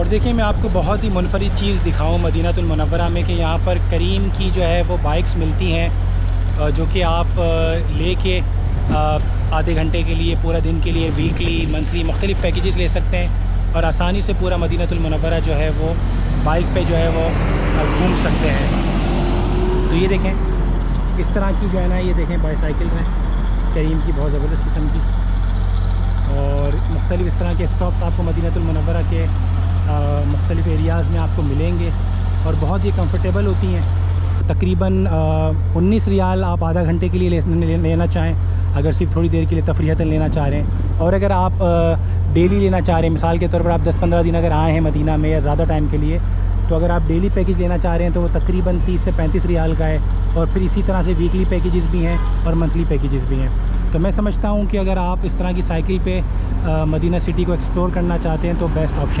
और देखिए मैं आपको बहुत ही मुनफरिद चीज़ दिखाऊँ मदीनातुल मुनव्वरा में कि यहाँ पर करीम की जो है वो बाइक्स मिलती हैं जो कि आप लेके आधे घंटे के लिए, पूरा दिन के लिए, वीकली, मंथली मुख्तलिफ़ पैकेजेस ले सकते हैं और आसानी से पूरा मदीनातुल मुनव्वरा जो है वो बाइक पे जो है वो घूम सकते हैं। तो ये देखें इस तरह की जो है ना, ये देखें बाईसाइकिल्स हैं करीम की, बहुत ज़बरदस्त किस्म की, और मुख्तलिफ़ इस तरह के स्टॉप्स आपको मदीनातुल मुनव्वरा के मुख्तलिफ़ एरियाज़ में आपको मिलेंगे और बहुत ही कंफर्टेबल होती हैं। तकरीबन 19 रियाल आप आधा घंटे के लिए लेना चाहें, अगर सिर्फ थोड़ी देर के लिए तफरीहतन लेना चाह रहे हैं। और अगर आप डेली लेना चाह रहे हैं, मिसाल के तौर पर आप 10-15 दिन अगर आए हैं मदीना में या ज़्यादा टाइम के लिए, तो अगर आप डेली पैकेज लेना चाह रहे हैं तो वो तकरीबन 30 से 35 रियाल का है। और फिर इसी तरह से वीकली पैकेजेस भी हैं और मंथली पैकेजेस भी हैं। तो मैं समझता हूँ कि अगर आप इस तरह की साइकिल पे मदीना सिटी को एक्सप्लोर करना चाहते हैं तो बेस्ट ऑप्शन है।